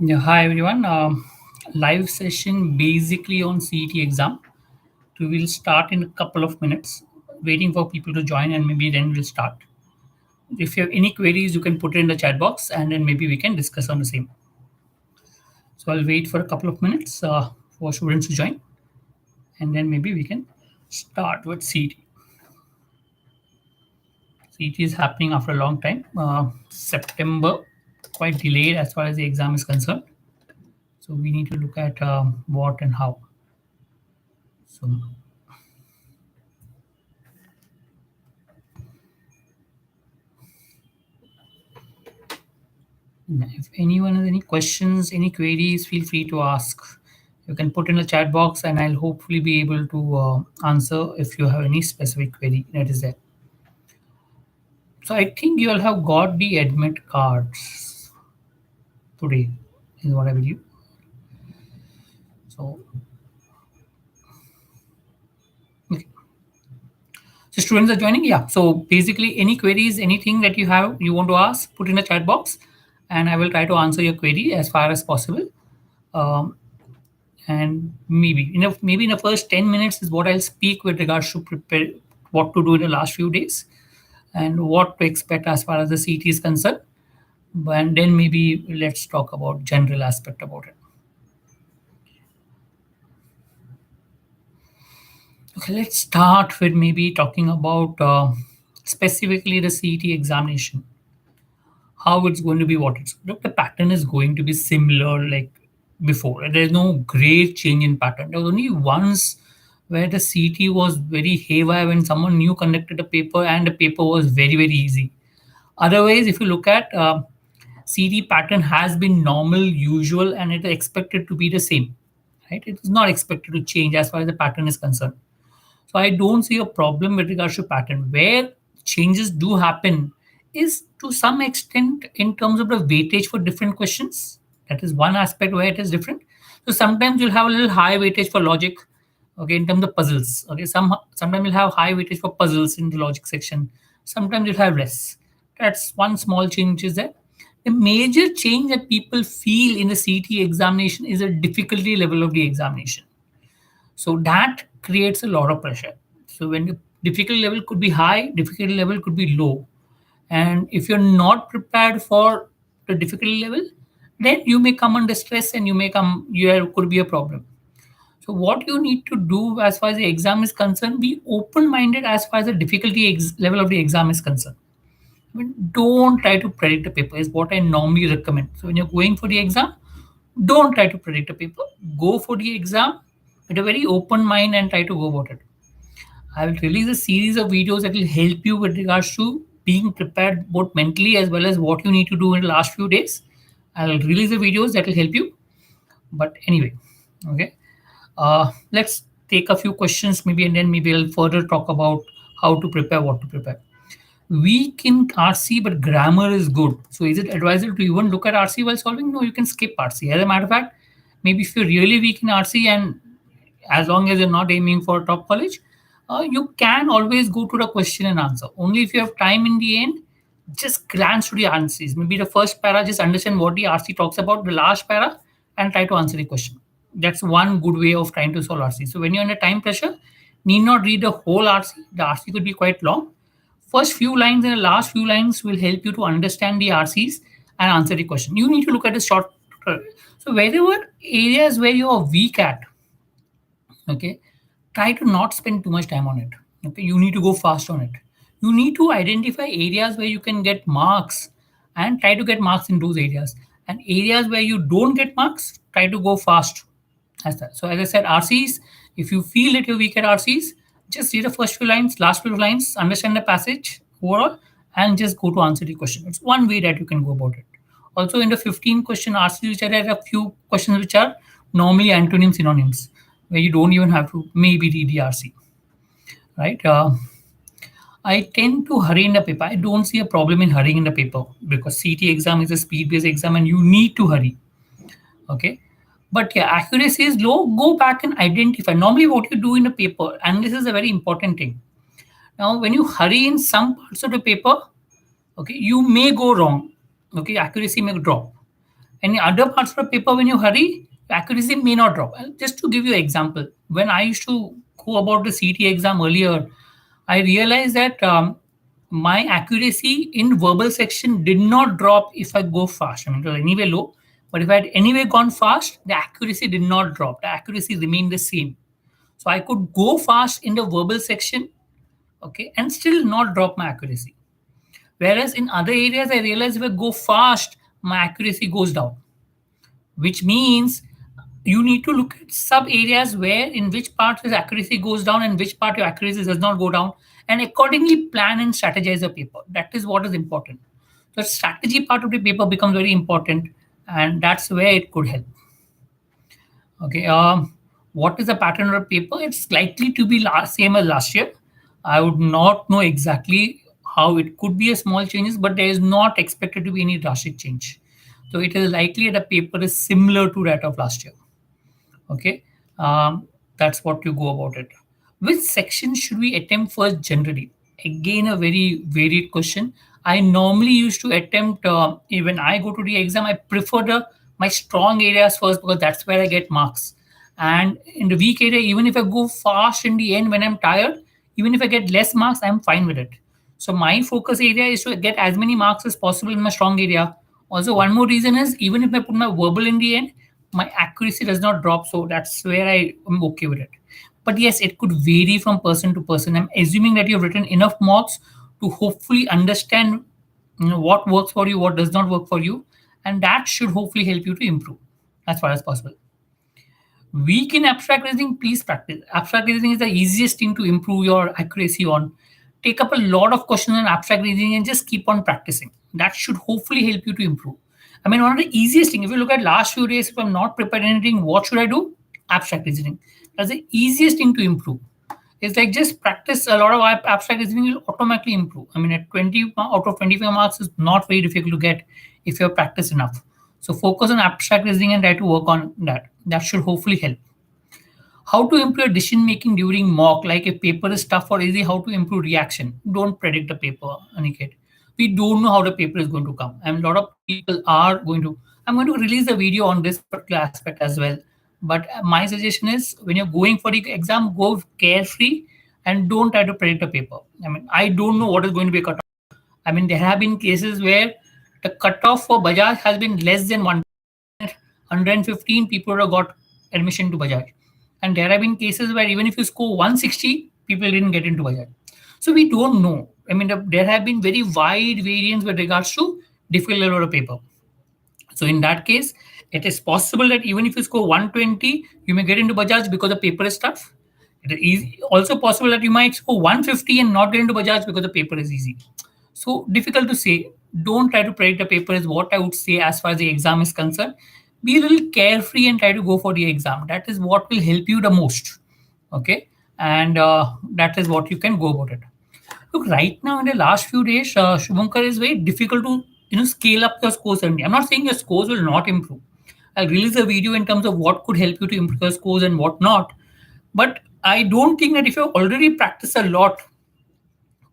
Yeah, hi everyone. Live session basically on CET exam. We will start in a couple of minutes, waiting for people to join, and maybe then we'll start. If you have any queries, you can put it in the chat box, and then maybe we can discuss on the same. So I'll wait for a couple of minutes for students to join, and then maybe we can start with CET. CET is happening after a long time. September, quite delayed as far as the exam is concerned. So we need to look at what and how. So if anyone has any questions, any queries, feel free to ask. You can put in the chat box and I'll hopefully be able to answer if you have any specific query that is there. So I think you all have got the admit cards today, is what I believe. So, okay. So students are joining? Yeah. So basically any queries, anything that you want to ask, put in the chat box and I will try to answer your query as far as possible. Um, and maybe in the first 10 minutes is what I'll speak with regards to prepare what to do in the last few days and what to expect as far as the CT is concerned. And then maybe let's talk about general aspect about it. Okay, let's start with maybe talking about specifically the CET examination, how it's going to be, what it's look, the pattern is going to be similar like before. There's no great change in pattern. There was only once where the CT was very haywire when someone new conducted a paper and the paper was very very easy. Otherwise, if you look at CT pattern has been normal, usual, and it is expected to be the same. Right? It is not expected to change as far as the pattern is concerned. So I don't see a problem with regards to pattern. Where changes do happen is to some extent in terms of the weightage for different questions. That is one aspect where it is different. So sometimes you'll have a little high weightage for logic, okay, in terms of puzzles. Okay, sometimes you'll have high weightage for puzzles in the logic section. Sometimes you'll have less. That's one small change is there. The major change that people feel in the CT examination is the difficulty level of the examination. So that creates a lot of pressure. So when the difficulty level could be high, difficulty level could be low. And if you're not prepared for the difficulty level, then you may come under stress and there could be a problem. So what you need to do as far as the exam is concerned, be open-minded as far as the difficulty level of the exam is concerned. I mean, don't try to predict the paper is what I normally recommend. So when you're going for the exam, don't try to predict the paper. Go for the exam with a very open mind and try to go about it. I will release a series of videos that will help you with regards to being prepared both mentally as well as what you need to do in the last few days. I'll release the videos that will help you. But anyway, okay. Let's take a few questions maybe and then maybe I'll further talk about how to prepare, what to prepare. Weak in RC, but grammar is good. So is it advisable to even look at RC while solving? No, you can skip RC. As a matter of fact, maybe if you're really weak in RC and as long as you're not aiming for top college, you can always go to the question and answer. Only if you have time in the end, just glance to the answers. Maybe the first para, just understand what the RC talks about, the last para, and try to answer the question. That's one good way of trying to solve RC. So when you're under time pressure, need not read the whole RC. The RC could be quite long. First few lines and the last few lines will help you to understand the RCs and answer the question. You need to look at the short. So wherever areas where you are weak at, okay, try to not spend too much time on it. Okay, you need to go fast on it. You need to identify areas where you can get marks and try to get marks in those areas. And areas where you don't get marks, try to go fast as that. So as I said, RCs, if you feel that you're weak at RCs, just read the first few lines, last few lines, understand the passage overall, and just go to answer the question. It's one way that you can go about it. Also, in the 15 question RCs, which are there, are a few questions which are normally antonym synonyms, where you don't even have to maybe read the RC, right? I tend to hurry in the paper. I don't see a problem in hurrying in the paper because CT exam is a speed-based exam and you need to hurry. Okay. But yeah, accuracy is low. Go back and identify. Normally, what you do in a paper, and this is a very important thing. Now, when you hurry in some parts of the paper, okay, you may go wrong. Okay, accuracy may drop. Any other parts of the paper, when you hurry, accuracy may not drop. And just to give you an example, when I used to go about the CT exam earlier, I realized that my accuracy in verbal section did not drop if I go fast. I mean, it was anyway low, but if I had anyway gone fast, the accuracy did not drop. The accuracy remained the same. So I could go fast in the verbal section, okay, and still not drop my accuracy. Whereas in other areas, I realized if I go fast, my accuracy goes down, which means you need to look at sub areas where in which part your accuracy goes down and which part your accuracy does not go down, and accordingly plan and strategize the paper. That is what is important. The strategy part of the paper becomes very important, and that's where it could help. Okay. What is the pattern of the paper? It's likely to be same as last year. I would not know exactly how it could be a small changes, but there is not expected to be any drastic change. So it is likely that the paper is similar to that of last year. Okay. That's what you go about it. Which section should we attempt first generally? Again, a very varied question. I normally used to attempt, when I go to the exam, I prefer my strong areas first because that's where I get marks. And in the weak area, even if I go fast in the end when I'm tired, even if I get less marks, I'm fine with it. So my focus area is to get as many marks as possible in my strong area. Also, one more reason is even if I put my verbal in the end, my accuracy does not drop. So that's where I am okay with it. But yes, it could vary from person to person. I'm assuming that you've written enough mocks to hopefully understand, what works for you, what does not work for you, and that should hopefully help you to improve as far as possible. Weak in abstract reasoning, please practice. Abstract reasoning is the easiest thing to improve your accuracy on. Take up a lot of questions on abstract reasoning and just keep on practicing. That should hopefully help you to improve. I mean, one of the easiest thing, if you look at last few days, if I'm not prepared anything, what should I do? Abstract reasoning. That's the easiest thing to improve. It's like just practice a lot of abstract reasoning, you'll automatically improve. I mean, at 20 out of 25 marks is not very difficult to get if you have practiced enough. So focus on abstract reasoning and try to work on that. That should hopefully help. How to improve decision making during mock, like if paper is tough or easy, how to improve reaction. Don't predict the paper, Aniket. We don't know how the paper is going to come, and a lot of people are going to. I'm going to release a video on this particular aspect as well. But my suggestion is when you're going for the exam, go carefree and don't try to predict the paper. I mean, I don't know what is going to be cut off. I mean, there have been cases where the cutoff for Bajaj has been less than 115 people have got admission to Bajaj. And there have been cases where even if you score 160, people didn't get into Bajaj. So we don't know. I mean, there have been very wide variance with regards to difficult level of paper. So in that case, it is possible that even if you score 120, you may get into Bajaj because the paper is tough. It is also possible that you might score 150 and not get into Bajaj because the paper is easy. So difficult to say. Don't try to predict the paper is what I would say as far as the exam is concerned. Be a little carefree and try to go for the exam. That is what will help you the most. Okay, and that is what you can go about it. Look, right now in the last few days, Shubhankar, is very difficult to scale up your scores. And I'm not saying your scores will not improve. I'll release a video in terms of what could help you to improve your scores and what not. But I don't think that if you've already practiced a lot,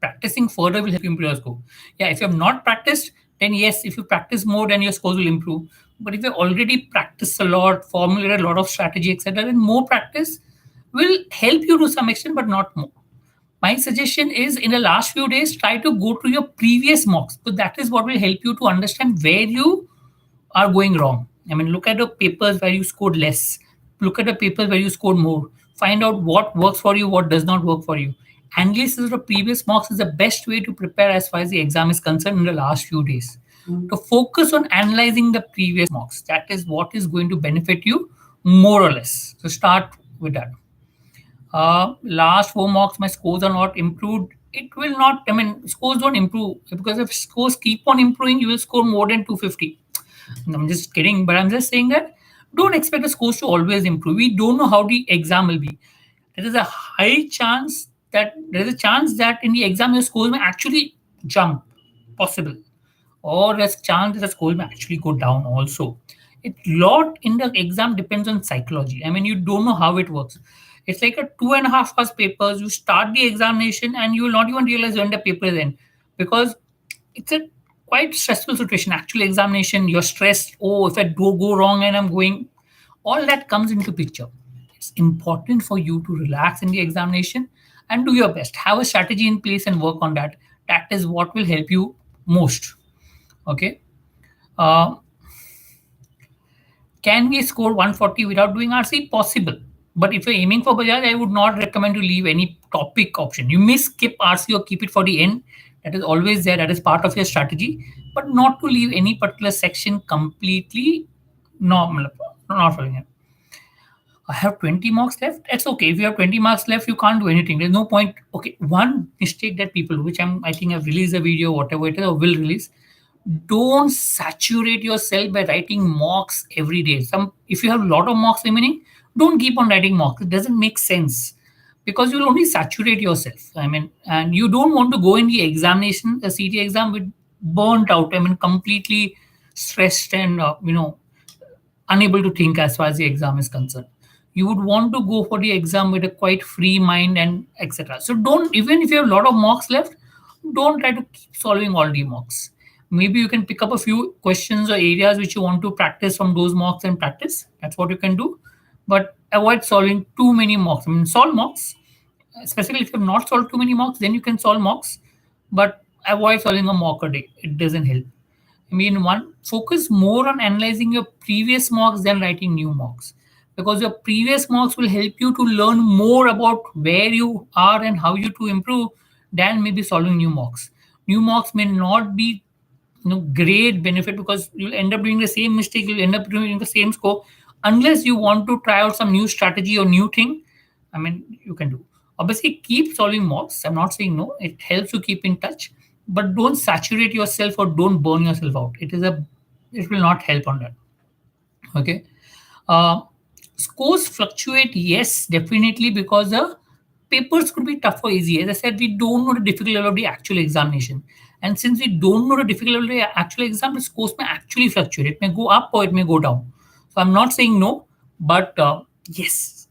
practicing further will help you improve your score. Yeah, if you have not practiced, then yes, if you practice more, then your scores will improve. But if you already practiced a lot, formulated a lot of strategy, etc., then more practice will help you to some extent, but not more. My suggestion is in the last few days, try to go to your previous mocks. So that is what will help you to understand where you are going wrong. I mean, look at the papers where you scored less. Look at the papers where you scored more. Find out what works for you, what does not work for you. Analysis of the previous mocks is the best way to prepare as far as the exam is concerned in the last few days. To focus on analyzing the previous mocks. That is what is going to benefit you more or less. So start with that. Last four mocks, my scores are not improved. It will not, I mean, scores don't improve because if scores keep on improving, you will score more than 250. I'm just kidding, but I'm just saying that don't expect the scores to always improve. We don't know how the exam will be. There is a high chance that in the exam your scores may actually jump, possible, or there's a chance that the score may actually go down also. It lot in the exam depends on psychology. I mean, you don't know how it works. It's like a 2.5 hours papers. You start the examination and you will not even realize when the paper is in because it's a quite stressful situation, actual examination, you're stressed, oh, if I do go wrong and I'm going, all that comes into picture. It's important for you to relax in the examination and do your best. Have a strategy in place and work on that. That is what will help you most. Okay. Uh, can we score 140 without doing RC? Possible. But if you're aiming for Bajaj, I would not recommend to leave any topic option. You may skip RC or keep it for the end. That is always there. That is part of your strategy. But not to leave any particular section completely normal. Not following it. I have 20 marks left. It's okay. If you have 20 marks left, you can't do anything. There's no point. Okay, one mistake that people do, which I think I've released a video, whatever it is, or will release. Don't saturate yourself by writing mocks every day. Some, if you have a lot of mocks remaining, don't keep on writing mocks. It doesn't make sense because you'll only saturate yourself. I mean, and you don't want to go in the examination, the CT exam, with burnt out. I mean, completely stressed and unable to think as far as the exam is concerned. You would want to go for the exam with a quite free mind and etc. So don't, even if you have a lot of mocks left, don't try to keep solving all the mocks. Maybe you can pick up a few questions or areas which you want to practice from those mocks and practice. That's what you can do. But avoid solving too many mocks. I mean, solve mocks, especially if you have not solved too many mocks, then you can solve mocks. But avoid solving a mock a day. It doesn't help. I mean, one, focus more on analyzing your previous mocks than writing new mocks, because your previous mocks will help you to learn more about where you are and how you to improve than maybe solving new mocks. New mocks may not be great benefit because you'll end up doing the same mistake, you'll end up doing the same score unless you want to try out some new strategy or new thing. I mean, you can do. Obviously, keep solving mocks. I'm not saying no. It helps to keep in touch, but don't saturate yourself or don't burn yourself out. It will not help on that. Okay. Uh, Scores fluctuate, yes, definitely, because the papers could be tough or easy. As I said, we don't know the difficulty level of the actual examination. And since we don't know the difficulty level of the actual exam, the scores may actually fluctuate. It may go up or it may go down. So I'm not saying no, but yes,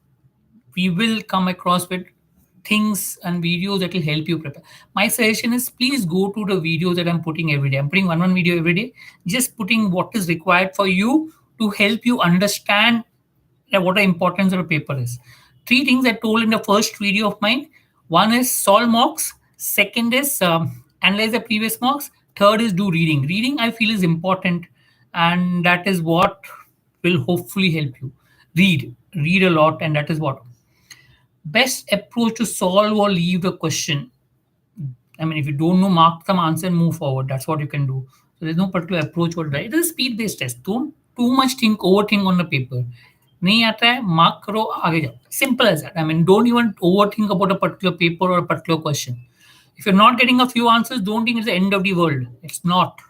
we will come across with things and videos that will help you prepare. My suggestion is please go to the videos that I'm putting every day. I'm putting one video every day, just putting what is required for you to help you understand what the importance of a paper is. Three things I told in the first video of mine. One is solve mocks. Second is analyze the previous mocks. Third is do reading. Reading, I feel, is important, and that is what will hopefully help you. Read a lot, and that is what best approach to solve or leave the question. I mean, if you don't know, mark some answer and move forward. That's what you can do. So there's no particular approach for that. It is a speed-based test. Don't too much overthink on the paper. नहीं आता है mark करो आगे जाओ. Simple as that. I mean, don't even overthink about a particular paper or a particular question. If you're not getting a few answers, don't think it's the end of the world. It's not.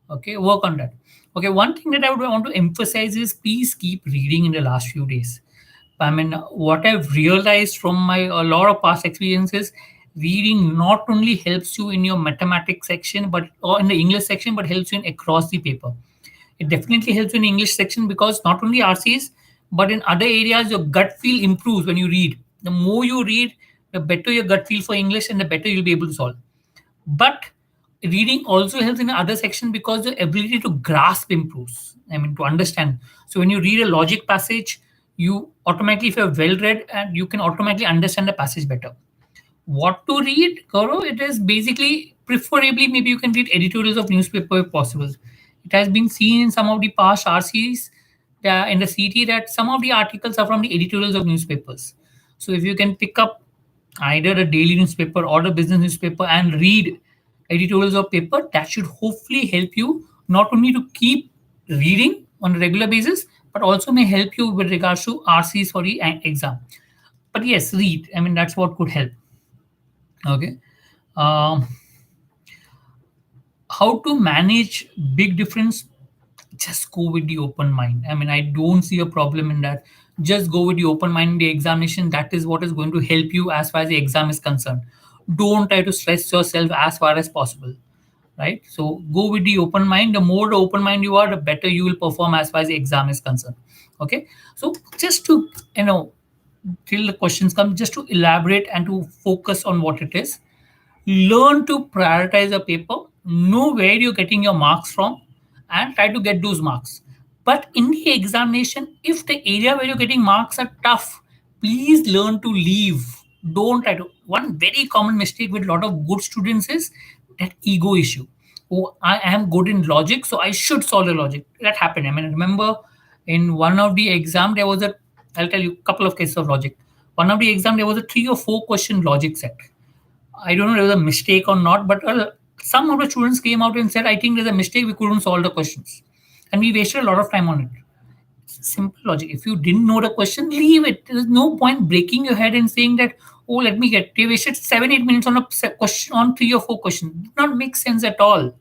Okay, work on that. Okay, one thing that I would want to emphasize is please keep reading in the last few days. I mean, what I've realized from my a lot of past experiences, reading not only helps you in your mathematics section, but or in the English section, but helps you in across the paper. It definitely helps you in English section because not only RCs, but in other areas, your gut feel improves when you read. The more you read, the better your gut feel for English, and the better you'll be able to solve. But reading also helps in the other section because the ability to grasp improves. I mean, to understand. So when you read a logic passage, you automatically, if you're well read, and you can automatically understand the passage better. What to read, Gaurav? It is basically, preferably, maybe you can read editorials of newspaper if possible. It has been seen in some of the past RCs in the CT that some of the articles are from the editorials of newspapers. So if you can pick up either a daily newspaper or the business newspaper and read editorials of paper, that should hopefully help you not only to keep reading on a regular basis, but also may help you with regards to RCs for the exam. But yes, read. I mean, that's what could help. Okay. Um, how to manage big difference? Just go with the open mind. I mean, I don't see a problem in that. Just go with the open mind in the examination. That is what is going to help you as far as the exam is concerned. Don't try to stress yourself as far as possible, right? So go with the open mind. The more the open mind you are, the better you will perform as far as the exam is concerned. Okay. So just to till the questions come, just to elaborate and to focus on what it is, learn to prioritize a paper know where you're getting your marks from and try to get those marks. But in the examination, if the area where you're getting marks are tough, please learn to leave. Don't try to. One very common mistake with a lot of good students is that ego issue. Oh, I am good in logic, so I should solve the logic. That happened. I mean, I remember in one of the exam there was a. I'll tell you a couple of cases of logic. One of the exam there was a 3 or 4 question logic set. I don't know if it was a mistake or not, but some of the students came out and said, I think there's a mistake, we couldn't solve the questions. And we wasted a lot of time on it. Simple logic. If you didn't know the question, leave it. There's no point breaking your head and saying that, oh, let me get. They wasted 7, 8 minutes on a question on 3 or 4 questions. It does not make sense at all.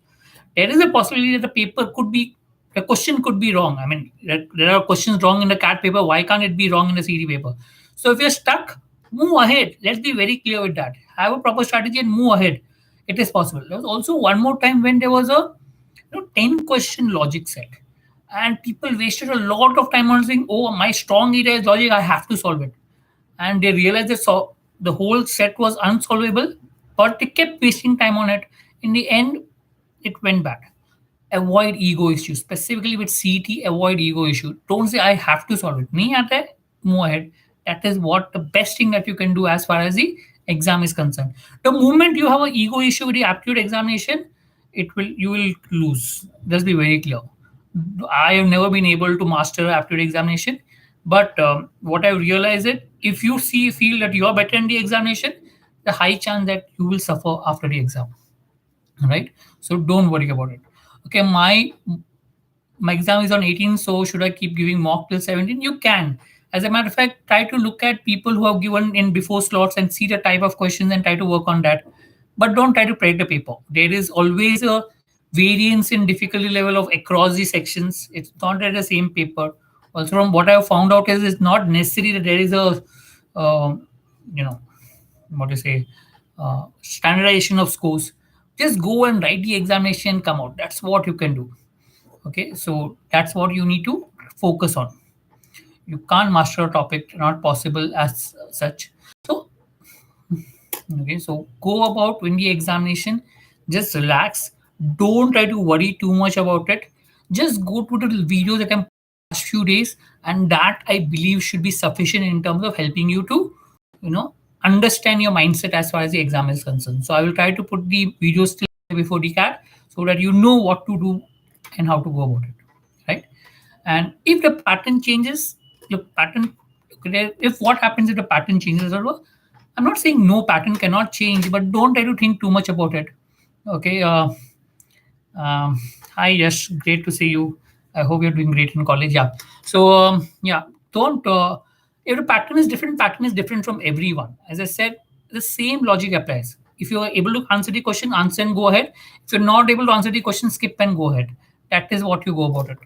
There is a possibility that the question could be wrong. I mean, there are questions wrong in the CAT paper. Why can't it be wrong in the CET paper? So if you're stuck, move ahead. Let's be very clear with that. Have a proper strategy and move ahead. It is possible. There was also one more time when there was a 10 question logic set. And people wasted a lot of time on saying, oh, my strong area is logic, I have to solve it. And they realized that the whole set was unsolvable, but they kept wasting time on it. In the end, it went bad. Avoid ego issues, specifically with CET. Avoid ego issue. Don't say I have to solve it. Nahi aata hai, move ahead. That is what the best thing that you can do as far as the exam is concerned. The moment you have an ego issue with the aptitude examination, you will lose. Let's be very clear. I have never been able to master aptitude examination, but what I realized is if you feel that you are better in the examination, the high chance that you will suffer after the exam, right? So don't worry about it. Okay, my exam is on 18, so should I keep giving mock till 17? You can. As a matter of fact, try to look at people who have given in before slots and see the type of questions and try to work on that. But don't try to predict the paper. There is always a variance in difficulty level of across the sections. It's not at the same paper. Also, from what I have found out is it's not necessary that there is a, you know, what to say, standardization of scores. Just go and write the examination, come out. That's what you can do. Okay, so that's what you need to focus on. You can't master a topic, not possible as such. So okay, so go about when the examination, just relax. Don't try to worry too much about it. Just go to the videos that I'm past few days, and that I believe should be sufficient in terms of helping you to, you know, understand your mindset as far as the exam is concerned. So I will try to put the videos still before the CAT so that you know what to do and how to go about it, right? And if the pattern changes, the pattern, if what happens if the pattern changes, I'm not saying no pattern cannot change, but don't try to think too much about it. Okay. Hi, yes, great to see you. I hope you're doing great in college. Yeah. So yeah, don't. If the pattern is different from everyone. As I said, the same logic applies. If you are able to answer the question, answer and go ahead. If you're not able to answer the question, skip and go ahead. That is what you go about it.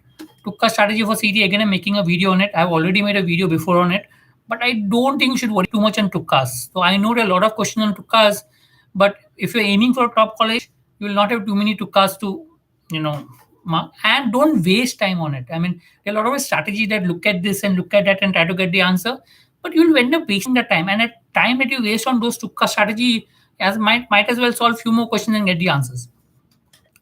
Tukka strategy for CT, again, I'm making a video on it. I've already made a video before on it, but I don't think you should worry too much on Tukkas. So I know there are a lot of questions on Tukkas, but if you're aiming for a top college, you will not have too many Tukkas to, you know, mark. And don't waste time on it. I mean, there are a lot of strategy that look at this and look at that and try to get the answer, but you'll end up wasting the time. And at time that you waste on those Tukka strategy, as might as well solve few more questions and get the answers.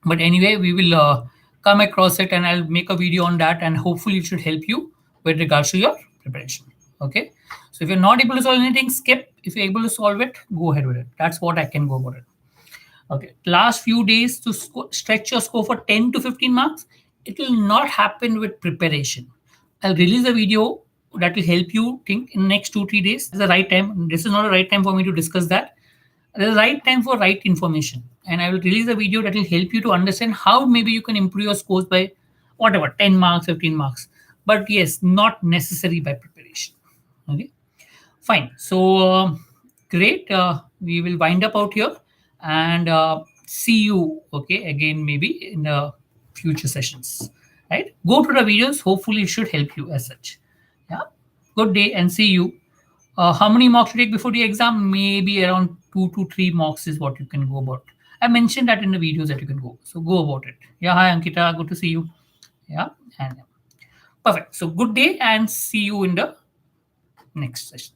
But anyway, we will come across it and I'll make a video on that, and hopefully it should help you with regards to your preparation. Okay, so if you're not able to solve anything, skip. If you're able to solve it, go ahead with it. That's what I can go about it. Okay, last few days to stretch your score for 10 to 15 marks. It will not happen with preparation. I'll release a video that will help you think in next 2 3 days. This is the right time. This is not the right time for me to discuss that. The right time for right information, and I will release a video that will help you to understand how maybe you can improve your scores by whatever 10 marks, 15 marks. But yes, not necessary by preparation. Okay, fine. So great. We will wind up out here and see you. Okay, again maybe in the future sessions. Right. Go to the videos. Hopefully, it should help you as such. Yeah. Good day and see you. How many mocks you take before the exam? Maybe around 2 to 3 mocks is what you can go about. I mentioned that in the videos that you can go. So go about it. Yeah, hi Ankita, good to see you. Yeah, and perfect. So good day and see you in the next session.